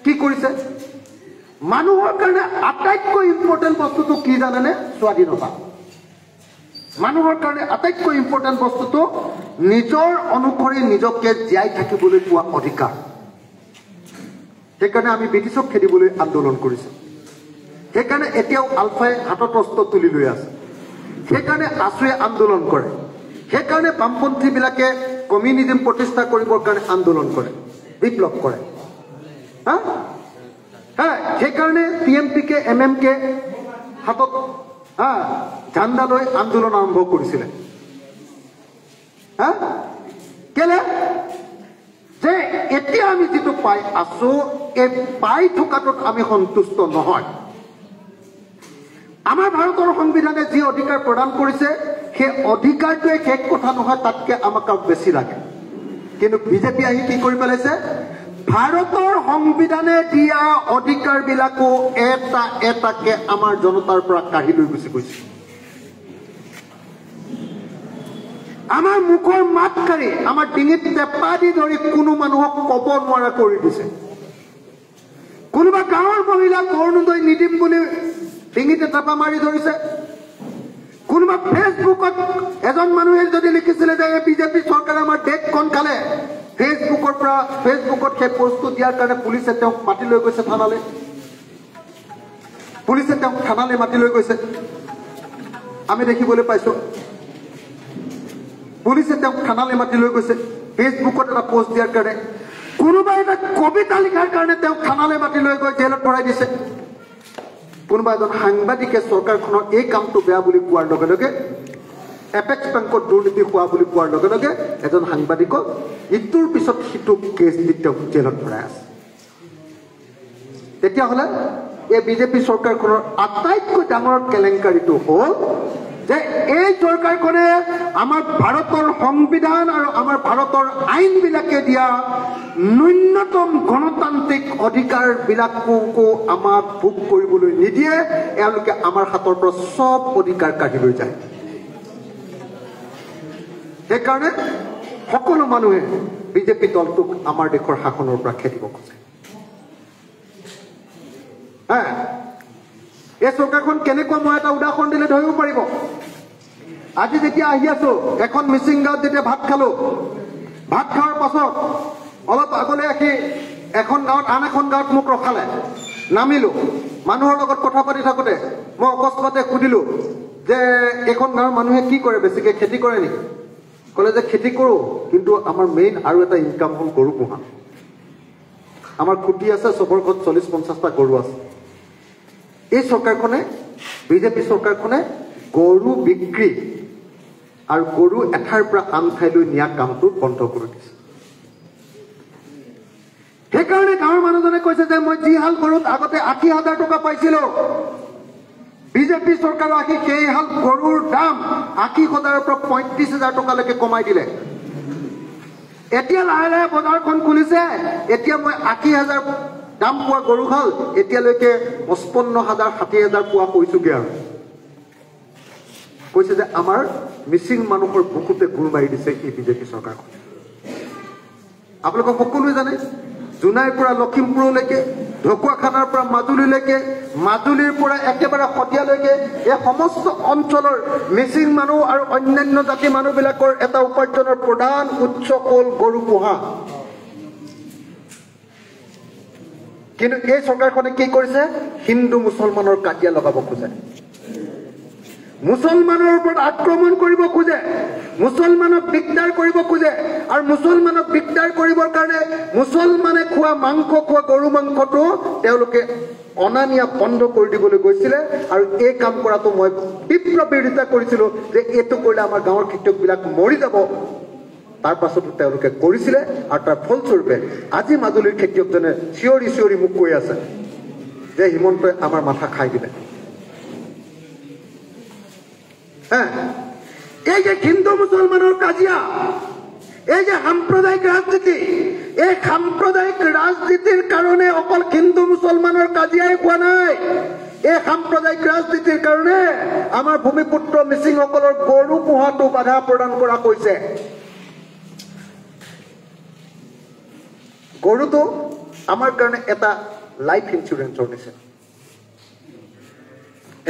কি কৰিছে মানুহৰ কাৰণে আটাইতকৈ ইম্পৰ্টেন্ট বস্তুটো কি জানেনে স্বাধীনতা মানুহৰ কাৰণে আটাইতকৈ ইম্পৰ্টেন্ট বস্তুটো নিজৰ অনুসৰি নিজকে জীয়াই থাকিবলৈ পোৱা অধিকাৰ সেইকাৰণে আমি ব্ৰিটিছক খেদিবলৈ আন্দোলন কৰিছো সেইকাৰণে এতিয়াও আলফাই হাতত অস্ত্ৰ তুলি লৈ আছে সেইকাৰণে আছুৱে আন্দোলন কৰে সেইকাৰণে বামপন্থী বিলাকে কমিউনিজম প্ৰতিষ্ঠা কৰিবৰ কাৰণে আন্দোলন কৰে বিপ্লৱ কৰে সেইকাৰণে টিএমপিকে এমএমকে হাতত ঝাণ্ডা লৈ আন্দোলন আৰম্ভ কৰিছিলে কেলে যে এতিয়া আমি যেটো পাই আছো এই পাই থকাটোত আমি সন্তুষ্ট নহয় আমাৰ ভাৰতৰ সংবিধানে যি অধিকাৰ প্ৰদান কৰিছে সেই অধিকাৰটোৱে শেষ কথা নহয় তাতকে আমাক বেছি লাগে কিন্তু বিজেপি আহি কি কৰি পেলাইছে ভাৰতৰ সংবিধানে দিয়া অধিকাৰ বিলাকো এটা এটাকে আমাৰ জনতাৰ পৰা কাঢ়ি লৈ গুচি গৈছে আমাৰ মুখৰ মাত কাঢ়ি আমাৰ ডিঙিত টেপা দি ধৰি কোনো মানুহক ক'ব নোৱাৰা কৰি দিছে কোনোবা গাঁৱৰ মহিলাক অৰুণোদয় নিদিম বুলি ডিঙিতে টেপা মাৰি ধৰিছে কোনোবা ফেচবুকত এজন মানুহে যদি লিখিছিলে যে বিজেপি চৰকাৰে আমাৰ দেশখন খালে ফেচবুকৰ পৰা ফেচবুকত সেই পোষ্টটো দিয়াৰ কাৰণে পুলিচে তেওঁক মাতি লৈ গৈছে থানালৈ। পুলিচে তেওঁক থানালৈ মাতি লৈ গৈছে, আমি দেখিবলৈ পাইছো। পুলিচে তেওঁক থানালৈ মাতি লৈ গৈছে ফেচবুকত এটা পোষ্ট দিয়াৰ কাৰণে। কোনোবাই এটা কবিতা লিখাৰ কাৰণে তেওঁক থানালৈ মাতি লৈ গৈ জেলত ভৰাই দিছে। কোনোবা এজন সাংবাদিকে চৰকাৰখনৰ এই কামটো বেয়া বুলি কোৱাৰ লগে লগে, এপেক্স বেংকত দুৰ্নীতি হোৱা বুলি কোৱাৰ লগে লগে এজন সাংবাদিকক ইটোৰ পিছত সিটো কেছ দি তেওঁক জেলত ভৰাই আছে। তেতিয়াহ'লে এই বিজেপি চৰকাৰখনৰ আটাইতকৈ ডাঙৰ কেলেংকাৰীটো হ'ল যে এই চৰকাৰখনে আমাৰ ভাৰতৰ সংবিধান আৰু আমাৰ ভাৰতৰ আইনবিলাকে দিয়া ন্যূনতম গণতান্ত্ৰিক অধিকাৰবিলাকো আমাক ভোগ কৰিবলৈ নিদিয়ে। এওঁলোকে আমাৰ হাতৰ পৰা চব অধিকাৰ কাঢ়ি লৈ যায়। সেইকাৰণে সকলো মানুহে বিজেপি দলটোক আমাৰ দেশৰ শাসনৰ পৰা খেদিব খোজে। এই চৰকাৰখন কেনেকুৱা, মই এটা উদাহৰণ দিলে ধৰিব পাৰিব। আজি যেতিয়া আহি আছো, এখন মিচিং গাঁৱত যেতিয়া ভাত খালো, ভাত খোৱাৰ পাছত অলপ আগলৈ আহি এখন গাঁৱত আন এখন গাঁৱত মোক ৰখালে। নামিলো, মানুহৰ লগত কথা পাতি থাকোতে মই অকস্মাতে সুধিলো যে এখন গাঁৱৰ মানুহে কি কৰে, বেছিকে খেতি কৰে নেকি? ক'লে যে খেতি কৰো, কিন্তু আমাৰ মেইন আৰু এটা ইনকাম হ'ল গৰু পোহা। আমাৰ খুঁটি আছে, চবৰ ঘৰত 40-50টা গৰু আছে। এই চৰকাৰখনে, বিজেপি চৰকাৰখনে গৰু বিক্ৰী আৰু গৰু এঠাইৰ পৰা আন ঠাইলৈ নিয়া কামটো বন্ধ কৰি দিছে। সেইকাৰণে গাঁৱৰ মানুহজনে কৈছে যে মই যি হাল গৰুত আগতে 80,000 টকা পাইছিলো, বিজেপি চৰকাৰৰ আহি সেই হাল গৰুৰ দাম 80,000ৰ পৰা 35,000 টকালৈকে কমাই দিলে। এতিয়া লাহে লাহে বজাৰখন খুলিছে, এতিয়া মই 80,000 দাম পোৱা গৰু হাল এতিয়ালৈকে 55,000, 60,000 পোৱা কৈছোগে। আৰু কৈছে যে আমাৰ মিচিং মানুহৰ বুকুতে গুৰ মাৰি দিছে এই বিজেপি চৰকাৰখনে। আপোনালোকে সকলোৱে জানে, জোনাইৰ পৰা লখিমপুৰলৈকে, ঢকুৱাখানাৰ পৰা মাজুলীলৈকে, মাজুলীৰ পৰা একেবাৰে শদিয়ালৈকে এই সমস্ত অঞ্চলৰ মিচিং মানুহ আৰু অন্যান্য জাতি মানুহবিলাকৰ এটা উপাৰ্জনৰ প্ৰধান উৎস হ'ল গৰু পোহা। কিন্তু এই চৰকাৰখনে কি কৰিছে, হিন্দু মুছলমানৰ কাজিয়া লগাব খোজে, মুছলমানৰ ওপৰত আক্ৰমণ কৰিব খোজে, মুছলমানক দিগদাৰ কৰিব খোজে। আৰু মুছলমানক দিগদাৰ কৰিবৰ কাৰণে মুছলমানে খোৱা মাংস, খোৱা গৰু মাংসটো তেওঁলোকে অনা নিয়া বন্ধ কৰি দিবলৈ গৈছিলে। আৰু এই কাম কৰাটো মই তীব্ৰ বিৰোধিতা কৰিছিলো যে এইটো কৰিলে আমাৰ গাঁৱৰ খেতিয়কবিলাক মৰি যাব। তাৰ পাছতো তেওঁলোকে কৰিছিলে, আৰু তাৰ ফলস্বৰূপে আজি মাজুলীৰ খেতিয়কজনে চিঞৰি চিঞৰি মোক কৈ আছে যে হিমন্তই আমাৰ মাথা খাই দিলে। এই যে হিন্দু মুছলমানৰ কাজিয়া, এই যে সাম্প্ৰদায়িক ৰাজনীতি, এই সাম্প্ৰদায়িক ৰাজনীতিৰ কাৰণে অকল হিন্দু মুছলমানৰ কাজিয়াই হোৱা নাই। এই সাম্প্ৰদায়িক ৰাজনীতিৰ কাৰণে আমাৰ ভূমিপুত্ৰ মিচিংসকলৰ গৰু পোহাটো বাধা প্ৰদান কৰা হৈছে। গৰুটো আমাৰ কাৰণে এটা লাইফ ইঞ্চুৰেঞ্চৰ নিচিনা।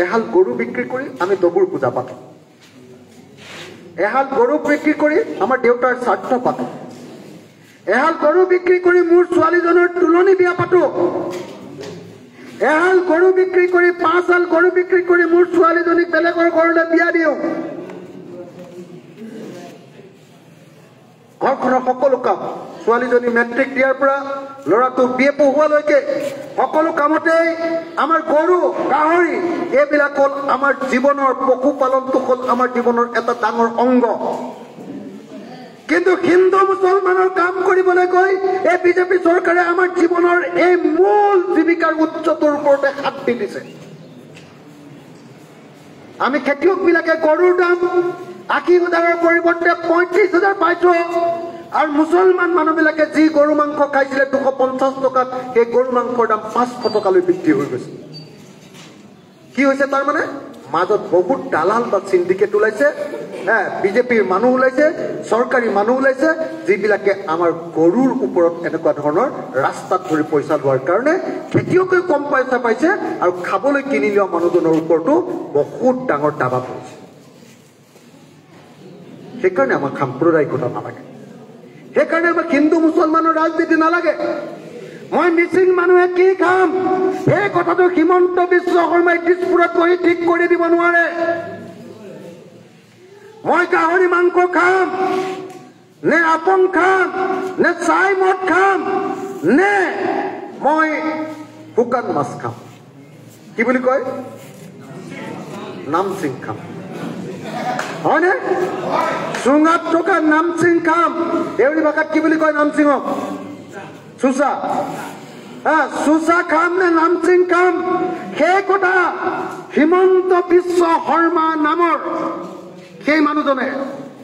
এহাল গৰু বিক্ৰী কৰি আমি দগুৰ পূজা পাতো, এহাল গৰু বিক্ৰী কৰি আমাৰ দেউতাৰ শ্ৰাদ্ধ পাতো, এহাল গৰু বিক্ৰী কৰি মোৰ ছোৱালীজনৰ তুলনি বিয়া পাতো, এহাল গৰু বিক্ৰী কৰি 5 হাল গৰু বিক্ৰী কৰি মোৰ ছোৱালীজনীক বেলেগৰ ঘৰলৈ বিয়া দিওঁ। ঘৰখনৰ সকলো কাম, ছোৱালীজনী মেট্ৰিক দিয়াৰ পৰা ল'ৰাটো বিয়ে পঢ়োৱালৈকে সকলো কামতেই আমাৰ গৰু, গাহৰি এইবিলাক হ'ল আমাৰ জীৱনৰ, পশুপালনটো হ'ল আমাৰ জীৱনৰ এটা ডাঙৰ অংগ। কিন্তু হিন্দু মুছলমানৰ কাম কৰিবলৈ গৈ এই বিজেপি চৰকাৰে আমাৰ জীৱনৰ এই মূল জীৱিকাৰ উৎসটোৰ ওপৰতে হাত দি দিছে। আমি খেতিয়কবিলাকে গৰুৰ দাম 80,000ৰ পৰিৱৰ্তে 35,000 পাইছো, আৰু মুছলমান মানুহবিলাকে যি গৰু মাংস খাইছিলে 250 টকাত, সেই গৰু মাংসৰ দাম 500 টকালৈ বৃদ্ধি হৈ গৈছে। কি হৈছে তাৰ মানে? মাজত বহুত দালাল বা চিণ্ডিকেট ওলাইছে, বিজেপিৰ মানুহ ওলাইছে, চৰকাৰী মানুহ ওলাইছে, যিবিলাকে আমাৰ গৰুৰ ওপৰত এনেকুৱা ধৰণৰ ৰাস্তাত ধৰি পইচা লোৱাৰ কাৰণে খেতিয়কে কম পইচা পাইছে, আৰু খাবলৈ কিনি লোৱা মানুহজনৰ ওপৰতো বহুত ডাঙৰ দাবা পৰিছে। সেইকাৰণে আমাক সাম্প্ৰদায়িকতা নালাগে। সেইকাৰণে আমাক হিন্দু মুছলমানৰ ৰাজনীতি নালাগে। মই মিচিং মানুহে কি খাম এই কথাটো হিমন্ত বিশ্ব শৰ্মাই দিছপুৰত বহি ঠিক কৰি দিব নোৱাৰে। মই গাহৰি মাংস খাম নে আপং খাম নে চাই মদ খাম নে মই শুকান মাছ খাম, কি বুলি কয় নামচিং খাম, হয়নে? চুঙাত থকা নামচিং খাম। দেউৰী ভাষাত কি বুলি কয় নামচিঙক? চুচা। চুচা খাম নে নামচিং খাম সেই কথা হিমন্ত বিশ্ব শৰ্মা নামৰ সেই মানুহজনে,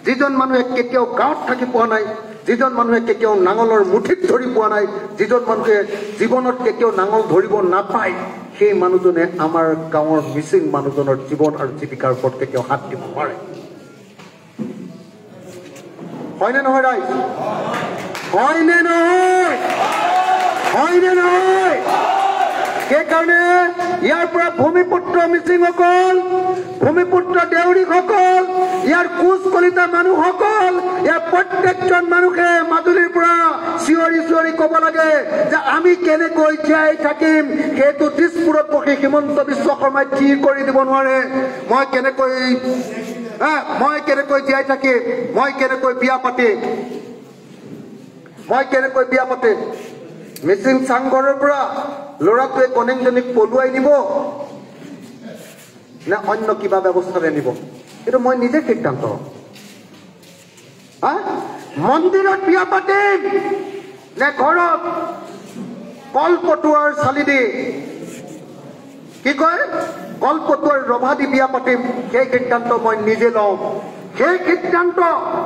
যিজন মানুহে কেতিয়াও গাঁৱত থাকি পোৱা নাই, যিজন মানুহে কেতিয়াও নাঙলৰ মুঠিত ধৰি পোৱা নাই, যিজন মানুহে জীৱনত কেতিয়াও নাঙল ধৰিব নাপায়, সেই মানুহজনে আমাৰ গাঁৱৰ মিচিং মানুহজনৰ জীৱন আৰু জীৱিকাৰ ওপৰত কেতিয়াও হাত দিব নোৱাৰে। হয়নে নহয় ৰাইজ? হয়নে নহয়? হয়নে নহয়? সেইকাৰণে ইয়াৰ পৰা ভূমিপুত্ৰ মিচিংসকল, ভূমিপুত্ৰ দেউৰীসকল, ইয়াৰ কোচ কলিতা মানুহসকল, ইয়াৰ প্ৰত্যেকজন মানুহে মাজুলীৰ পৰা চিঞৰি চিঞৰি ক'ব লাগে যে আমি কেনেকৈ জীয়াই থাকিম সেইটো দিছপুৰত বহি হিমন্ত বিশ্ব শৰ্মাই থিৰ কৰি দিব নোৱাৰে। মই কেনেকৈ জীয়াই থাকিম, মই কেনেকৈ বিয়া পাতিম, মিচিং চাংঘৰৰ পৰা ল'ৰাটোৱে কনেংজনীক পলুৱাই নিব নে অন্য কিবা ব্যৱস্থাৰে নিব, এইটো মই নিজে সিদ্ধান্ত। মন্দিৰত বিয়া পাতিম নে ঘৰত কলপটুৱাৰ চালি দি, কি কয় কলপটুৱাৰ ৰভা দি বিয়া পাতিম, সেই সিদ্ধান্ত মই নিজে লওঁ। সেই সিদ্ধান্ত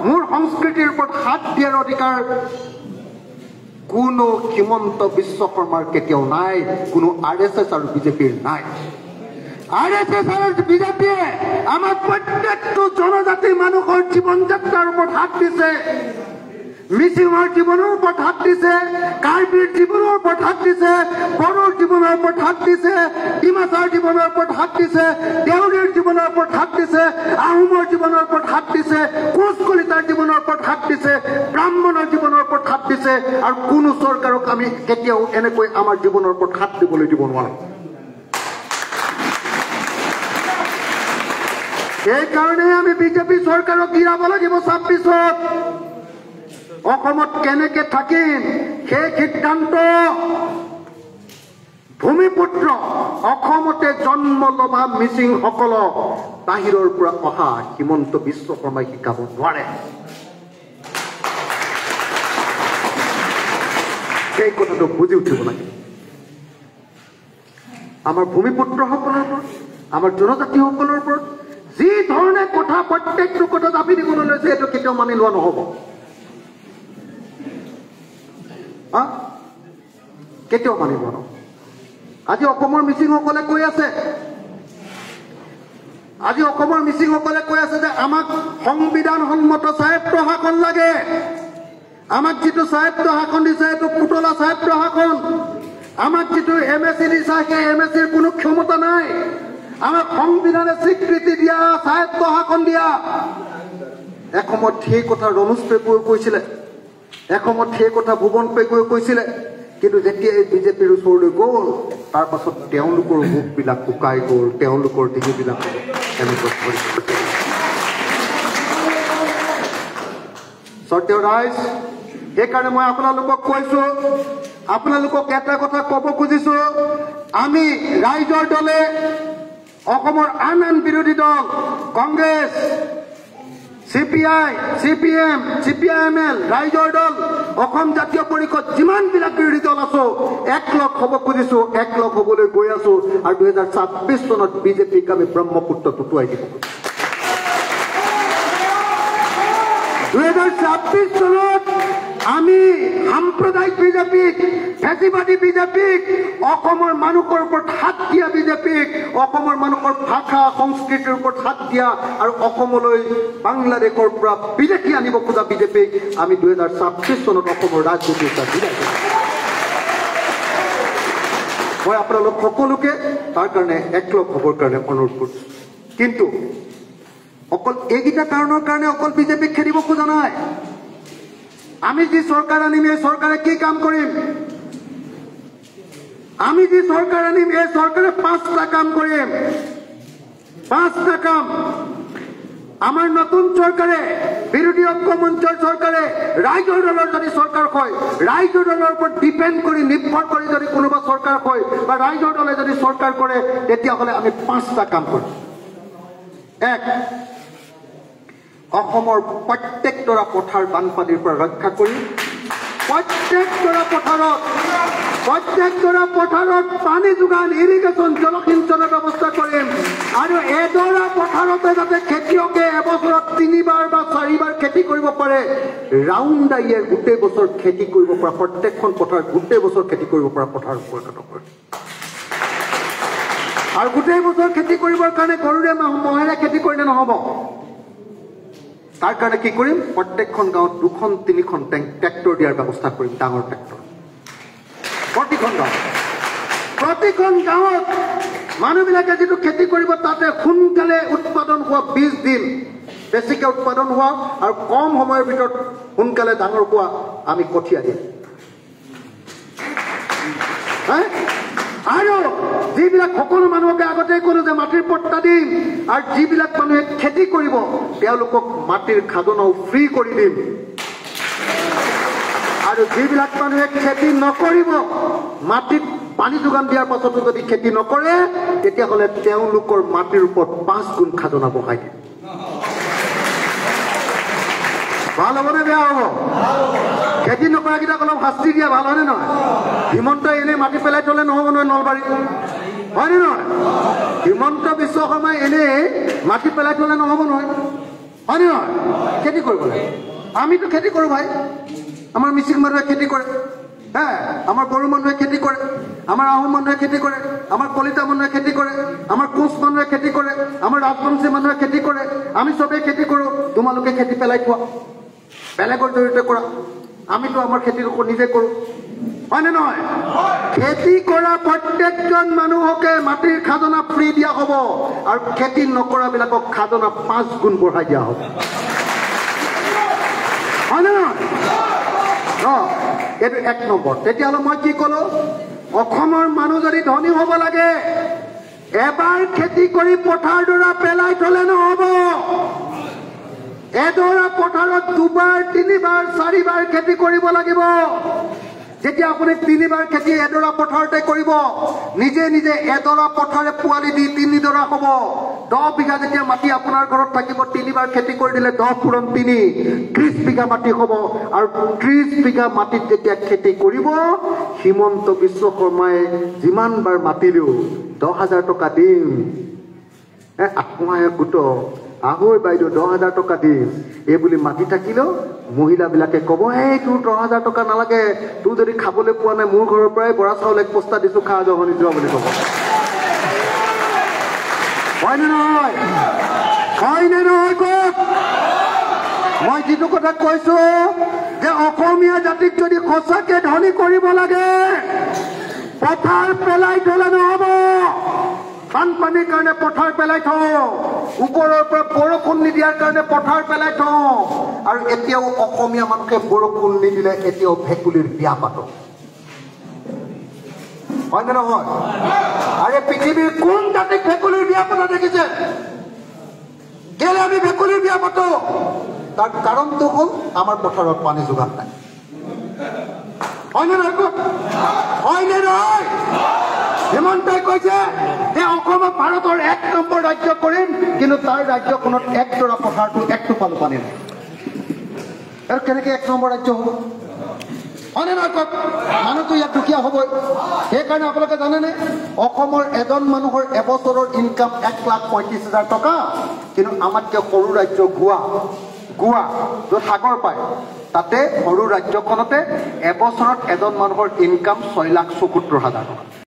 মোৰ সংস্কৃতিৰ ওপৰত হাত দিয়াৰ অধিকাৰ কোনো হিমন্ত বিশ্ব শৰ্মাৰ কেতিয়াও নাই, কোনো RSS আৰু বিজেপিৰ নাই। RSS আৰু বিজেপিয়ে আমাৰ প্ৰত্যেকটো জনজাতিৰ মানুহৰ জীৱন যাত্ৰাৰ ওপৰত হাত দিছে, মিচিঙৰ জীৱনৰ ওপৰত হাত দিছে, কাৰ্বিৰ জীৱনৰ ওপৰত হাত দিছে, বড়োৰ জীৱনৰ ওপৰত হাত দিছে, ডিমাছাৰ জীৱনৰ ওপৰত হাত দিছে, দেউৰীৰ জীৱনৰ ওপৰত হাত দিছে, আহোমৰ জীৱনৰ ওপৰত হাত দিছে, কোচ কলিতাৰ জীৱনৰ ওপৰত হাত দিছে, ব্ৰাহ্মণৰ জীৱনৰ ওপৰত হাত দিছে, আৰু কোনো চৰকাৰক আমি কেতিয়াও এনেকৈ আমাৰ জীৱনৰ ওপৰত হাত দিবলৈ দিব নোৱাৰো। সেইকাৰণে আমি বিজেপি চৰকাৰক গিৰাব লাগিব 26ত। অসমত কেনেকে থাকিম সেই সিদ্ধান্ত ভূমিপুত্ৰ অসমতে জন্ম লভা মিচিংসকলক বাহিৰৰ পৰা অহা হিমন্ত বিশ্ব শৰ্মাই শিকাব নোৱাৰে। সেই কথাটো বুজি উঠিব লাগে। আমাৰ ভূমিপুত্ৰসকলৰ ওপৰত, আমাৰ জনজাতিসকলৰ ওপৰত যি ধৰণে কথা প্ৰত্যেকটো কথা দাবী দিবলৈ লৈছে এইটো কেতিয়াও মানি লোৱা নহ'ব। কেতিয়াও মানি লোৱা নহ'ব। আজি অসমৰ মিচিংসকলে কৈ আছে যে আমাক সংবিধানসন্মত স্বায়ত্ত শাসন লাগে। আমাক যিটো স্বায়ত্ত শাসন দিছে এইটো পুতলা স্বায়ত্ত শাসন। আমাক যিটো MSc দিছে সেই MScৰ কোনো ক্ষমতা নাই। আমাক সংবিধানে স্বীকৃতি দিয়া স্বায়ত্ত শাসন দিয়া। এসময়ত সেই কথা ৰমেশ পেগুৱে কৈছিলে, এসময়ত সেই কথা ভুৱন পেগুৱে কৈছিলে, কিন্তু যেতিয়া এই বিজেপিৰ ওচৰলৈ গ'ল তাৰ পাছত তেওঁলোকৰ মুখবিলাক শুকাই গ'ল, তেওঁলোকৰ ডিঙিবিলাক এনেকৈ শ্ৰদ্ধেয় ৰাইজ, সেইকাৰণে মই আপোনালোকক কৈছো, আপোনালোকক এটা কথা ক'ব খুজিছো, আমি ৰাইজৰ দলে অসমৰ আন বিৰোধী দল কংগ্ৰেছ, CPI, CPM, CPIML, ৰাইজৰ দল, অসম জাতীয় পৰিষদ যিমানবিলাক বিৰোধী দল আছো একলগ হ'ব খুজিছো, একলগ হ'বলৈ গৈ আছো, আৰু 2026 চনত বিজেপিক আমি ব্ৰহ্মপুত্ৰত উটুৱাই দিব। 2026 চনত আমি সাম্প্ৰদায়িক বিজেপিক, ফেচিবাদী বিজেপিক, অসমৰ মানুহৰ ওপৰত হাত দিয়া বিজেপিক, অসমৰ মানুহৰ ভাষা সংস্কৃতিৰ ওপৰত হাত দিয়া আৰু অসমলৈ বাংলাদেশৰ পৰা বিদেশী আনিব খোজা বিজেপিক আমি 2026 চনত অসমৰ ৰাজনীতিৰ পৰা বিদায় দিম। মই আপোনালোক সকলোকে তাৰ কাৰণে একলগ হ'বৰ কাৰণে অনুৰোধ কৰিছো। কিন্তু অকল এইকেইটা কাৰণৰ কাৰণে অকল বিজেপিক খেদিব খোজা নাই। আমি যি চৰকাৰ আনিম এই চৰকাৰে কি কাম কৰিম আমি যি চৰকাৰ আনিম এই চৰকাৰে 5টা কাম কৰিম 5টা কাম আমাৰ নতুন চৰকাৰে বিৰোধী ঐক্য মঞ্চৰ চৰকাৰে ৰাইজৰ দলৰ যদি চৰকাৰ হয় ৰাইজৰ দলৰ ওপৰত ডিপেণ্ড কৰি নিৰ্ভৰ কৰি যদি কোনোবা চৰকাৰ হয় বা ৰাইজৰ দলে যদি চৰকাৰ কৰে তেতিয়াহ'লে আমি 5টা কাম কৰিম এক অসমৰ প্ৰত্যেকডৰা পথাৰ বানপানীৰ পৰা ৰক্ষা কৰি প্ৰত্যেকডৰা পথাৰত পানী যোগান ইৰিগেশ্যন জলসিঞ্চনৰ ব্যৱস্থা কৰিম আৰু এডৰা পথাৰতে যাতে খেতিয়কে এবছৰত 3বাৰ বা 4বাৰ খেতি কৰিব পাৰে ৰাউণ্ড দা ইয়েৰ গোটেই বছৰ খেতি কৰিব পৰা প্ৰত্যেকখন পথাৰ গোটেই বছৰ খেতি কৰিব পৰা পথাৰ পৰিণত কৰে আৰু গোটেই বছৰ খেতি কৰিবৰ কাৰণে গৰুৰে মহেৰে খেতি কৰিলে নহ'ব তাৰ কাৰণে কি কৰিম প্ৰত্যেকখন গাঁৱত 2খন 3খন ট্ৰেক্টৰ দিয়াৰ ব্যৱস্থা কৰিম ডাঙৰ ট্ৰেক্টৰ প্ৰতিখন গাঁৱত মানুহবিলাকে যিটো খেতি কৰিব তাতে সোনকালে উৎপাদন হোৱা বীজ দিম বেছিকৈ উৎপাদন হোৱা আৰু কম সময়ৰ ভিতৰত সোনকালে ডাঙৰ হোৱা আমি কঠীয়া দিম আৰু যিবিলাক সকলো মানুহকে আগতে ক'লো যে মাটিৰ পট্টা দিম আৰু যিবিলাক মানুহে খেতি কৰিব তেওঁলোকক মাটিৰ খাজনাও ফ্ৰী কৰি দিম আৰু যিবিলাক মানুহে খেতি নকৰিব মাটিত পানী যোগান দিয়াৰ পাছতো যদি খেতি নকৰে তেতিয়াহ'লে তেওঁলোকৰ মাটিৰ ওপৰত 5 গুণ খাজনা বঢ়াই দিম ভাল হ'বনে বেয়া হ'ব খেতি নকৰাকেইটাক অলপ শাস্তি দিয়া ভাল হয়নে নহয় হিমন্তই এনেই মাটি পেলাই থ'লে নহ'ব নহয় নলবাৰীত হয়নে নহয় হিমন্ত বিশ্ব শৰ্মাই এনেই মাটি পেলাই থ'লে নহ'ব নহয় হয়নে নহয় খেতি কৰিব লাগে আমিতো খেতি কৰোঁ ভাই আমাৰ মিচিং মানুহে খেতি কৰে আমাৰ বড়ো মানুহে খেতি কৰে আমাৰ আহোম মানুহে খেতি কৰে আমাৰ কলিতা মানুহে খেতি কৰে আমাৰ কোচ মানুহে খেতি কৰে আমাৰ ৰাজবংশী মানুহে খেতি কৰে আমি চবেই খেতি কৰোঁ তোমালোকে খেতি পেলাই থোৱা বেলেগৰ জৰিয়তে কৰা আমিতো আমাৰ খেতি নিজে কৰোঁ হয়নে নহয় খেতি কৰা প্ৰত্যেকজন মানুহকে মাটিৰ খাজনা ফ্ৰী দিয়া হ'ব আৰু খেতি নকৰাবিলাকক খাজনা 5 গুণ বঢ়াই দিয়া হ'ব হয়নে নহয় এইটো 1 নম্বৰ তেতিয়াহ'লে মই কি ক'লো অসমৰ মানুহ যদি ধনী হ'ব লাগে এবাৰ খেতি কৰি পথাৰডৰা পেলাই থ'লে নহ'ব এডৰা পথাৰত 2বাৰ 3বাৰ 4বাৰ খেতি কৰিব লাগিব যেতিয়া আপুনি 3বাৰ খেতি এডৰা পথাৰতে কৰিব নিজে নিজে এডৰা পথাৰে পোৱালি দি 3ডৰা হ'ব 10 বিঘা যেতিয়া মাটি আপোনাৰ ঘৰত থাকিব 3বাৰ খেতি কৰি দিলে 10 পূৰণ 3 30 বিঘা মাটি হ'ব আৰু 30 বিঘা মাটিত যেতিয়া খেতি কৰিব হিমন্ত বিশ্ব শৰ্মাই যিমানবাৰ মাতিলেও 10,000 টকা দিম আত্মসহায়ক গোট আহৈ বাইদেউ 10,000 টকা দিম এই বুলি মাতি থাকিলেও মহিলাবিলাকে ক'ব এই তোৰ 10,000 টকা নালাগে তোৰ যদি খাবলৈ পোৱা নাই মোৰ ঘৰৰ পৰাই বৰা চাউল 1 বস্তা দিছোঁ খা জহনি যোৱা বুলি ক'ব হয়নে নহয় কওক মই যিটো কথা কৈছোঁ যে অসমীয়া জাতিক যদি সঁচাকৈ ধনী কৰিব লাগে পথাৰ পেলাই থ'লে নহ'ব বানপানীৰ কাৰণে পথাৰ পেলাই থওঁ ওপৰৰ পৰা বৰষুণ নিদিয়াৰ কাৰণে পথাৰ পেলাই থওঁ আৰু এতিয়াও অসমীয়া মানুহে বৰষুণ নিদিলে এতিয়াও ভেকুলীৰ বিয়া পাতোঁ হয়নে নহয় আৰে পৃথিৱীৰ কোন জাতিক ভেকুলীৰ বিয়া পতা দেখিছে কেলে আমি ভেকুলীৰ বিয়া পাতোঁ তাৰ কাৰণটো হ'ল আমাৰ পথাৰত পানী যোগান নাই হয়নে নহয় হিমন্তই কৈছে যে অসমক ভাৰতৰ 1 নম্বৰ ৰাজ্য কৰিম কিন্তু তাৰ ৰাজ্যখনত 1ডৰা পথাৰটো 1 টোপালো পানী নাই আৰু কেনেকৈ 1 নম্বৰ ৰাজ্য হ'ব হয়নে নহয় কওক মানুহটো ইয়াত দুখীয়া হ'বই সেইকাৰণে আপোনালোকে জানেনে অসমৰ এজন মানুহৰ এবছৰৰ ইনকাম 1,35,000 টকা কিন্তু আমাতকৈ সৰু ৰাজ্য গোৱা য'ত সাগৰ পায় তাতে সৰু ৰাজ্যখনতে এবছৰত এজন মানুহৰ ইনকাম 6,74,000 টকা